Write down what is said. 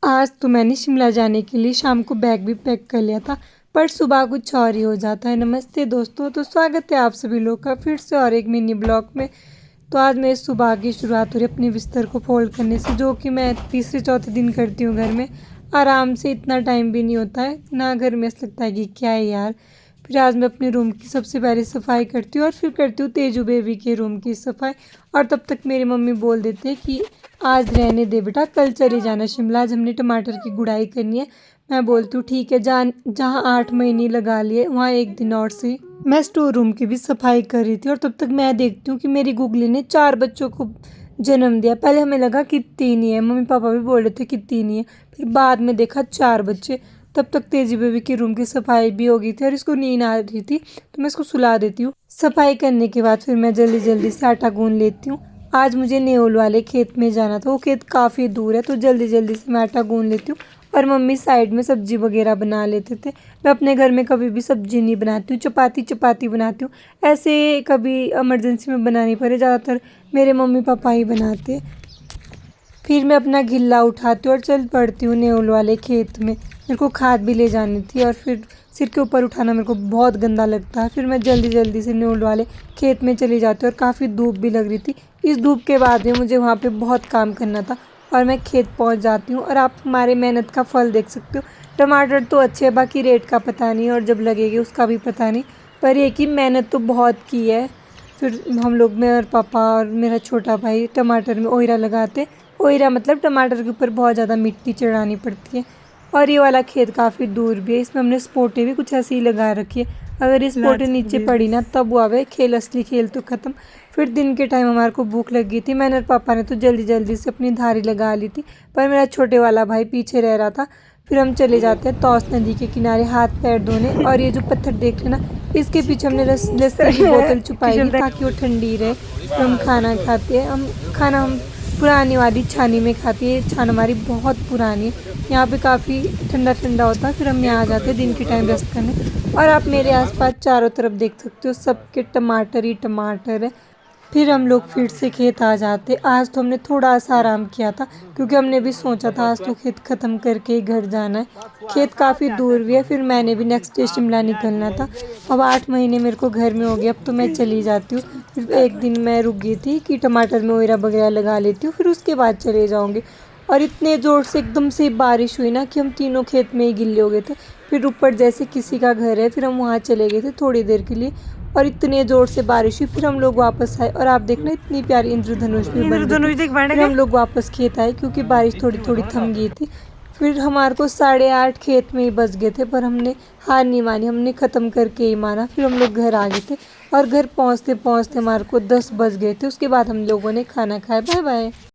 आज तो मैंने शिमला जाने के लिए शाम को बैग भी पैक कर लिया था, पर सुबह कुछ और ही हो जाता है। नमस्ते दोस्तों, तो स्वागत है आप सभी लोग का फिर से और एक मिनी ब्लॉग में। तो आज मेरी सुबह की शुरुआत हो रही है अपने बिस्तर को फोल्ड करने से, जो कि मैं तीसरे चौथे दिन करती हूँ घर में आराम से। इतना टाइम भी नहीं होता है ना घर में, ऐसा लगता है कि क्या है यार। फिर आज मैं अपने रूम की सबसे पहले सफाई करती हूँ और फिर करती हूँ तेजू बेबी के रूम की सफाई। और तब तक मेरी मम्मी बोल देते हैं कि आज रहने दे बेटा, कल चले जाना शिमला, आज हमने टमाटर की गुड़ाई करनी है। मैं बोलती हूँ ठीक है, जहाँ 8 महीने लगा लिए वहाँ एक दिन और से। मैं स्टोर रूम की भी सफाई कर रही थी और तब तक मैं देखती हूँ कि मेरी गुगली ने 4 बच्चों को जन्म दिया। पहले हमें लगा कि 3 ही है, मम्मी पापा भी बोल रहे थे कि 3 ही है, फिर बाद में देखा 4 बच्चे। तब तक तेजी बेबी के रूम की सफाई भी हो गई थी और इसको नींद आ रही थी, तो मैं इसको सुला देती हूँ। सफाई करने के बाद फिर मैं जल्दी जल्दी से आटा गूंद लेती हूँ। आज मुझे नेउल वाले खेत में जाना था, वो खेत काफ़ी दूर है, तो जल्दी जल्दी से मैं आटा गूंद लेती हूँ। और मम्मी साइड में सब्जी वगैरह बना लेते थे। मैं अपने घर में कभी भी सब्जी नहीं बनाती हूँ, चपाती बनाती हूँ। ऐसे कभी इमरजेंसी में बनानी पड़े, ज़्यादातर मेरे मम्मी पापा ही बनाते। फिर मैं अपना घिल्ला उठाती हूँ और चल पड़ती हूँ नेउल वाले खेत में। मेरे को खाद भी ले जानी थी और फिर सिर के ऊपर उठाना मेरे को बहुत गंदा लगता है। फिर मैं जल्दी जल्दी से नेउल वाले खेत में चली जाती हूँ और काफ़ी धूप भी लग रही थी। इस धूप के बाद में मुझे वहाँ पे बहुत काम करना था और मैं खेत पहुँच जाती हूँ और आप हमारे मेहनत का फल देख सकते हो। टमाटर तो अच्छे हैं, बाकी रेट का पता नहीं और जब लगेगी उसका भी पता नहीं, पर ये कि मेहनत तो बहुत की है। फिर हम लोग, मैं और पापा और मेरा छोटा भाई, टमाटर में ओयरा लगाते। ओयरा मतलब टमाटर के ऊपर बहुत ज़्यादा मिट्टी चढ़ानी पड़ती है। और ये वाला खेत काफ़ी दूर भी है, इसमें हमने स्पोर्टें भी कुछ ऐसी ही लगा रखी है। अगर ये स्पोर्टें नीचे पड़ी ना तब वो आवे खेल, असली खेल तो ख़त्म। फिर दिन के टाइम हमारे को भूख लगी थी, मैंने और पापा ने तो जल्दी जल्दी से अपनी धारी लगा ली थी, पर मेरा छोटे वाला भाई पीछे रह रहा था। फिर हम चले जाते हैं तौस नदी के किनारे हाथ पैर धोने। और ये जो पत्थर देख रहे ना, इसके पीछे हमने लस्सी की बोतल छुपाई थी ताकि वो ठंडी रहे। फिर हम खाना खाते हैं। हम पुरानी वाली छानी में खाती है, छान हमारी बहुत पुरानी है, यहाँ पे काफ़ी ठंडा ठंडा होता है। फिर हम यहाँ आ जाते हैं दिन के टाइम रेस्ट करने। और आप मेरे आसपास चारों तरफ देख सकते हो, सबके टमाटर ही टमाटर है। फिर हम लोग फिर से खेत आ जाते। आज तो हमने थोड़ा सा आराम किया था, क्योंकि हमने भी सोचा था आज तो खेत ख़त्म करके ही घर जाना है। खेत काफ़ी दूर भी है, फिर मैंने भी नेक्स्ट डे शिमला निकलना था। अब 8 महीने मेरे को घर में हो गया, अब तो मैं चली जाती हूँ। फिर एक दिन मैं रुक गई थी कि टमाटर में ओयरा वगैरह लगा लेती हूँ, फिर उसके बाद चले जाऊँगी। और इतने ज़ोर से एकदम से बारिश हुई ना कि हम तीनों खेत में ही गिल्ले हो गए थे। फिर ऊपर जैसे किसी का घर है, फिर हम वहाँ चले गए थे थोड़ी देर के लिए, और इतने ज़ोर से बारिश हुई। फिर हम लोग वापस आए और आप देखना इतनी प्यारी इंद्रधनुष भी बन गई थी। फिर हम लोग वापस खेत आए क्योंकि बारिश थोड़ी थोड़ी थम गई थी। फिर हमारे को 8:30 खेत में ही बच गए थे, पर हमने हार नहीं मानी, हमने ख़त्म करके ही माना। फिर हम लोग घर आ गए थे और घर पहुँचते पहुँचते हमारे को 10 बज गए थे। उसके बाद हम लोगों ने खाना खाया। Bye bye.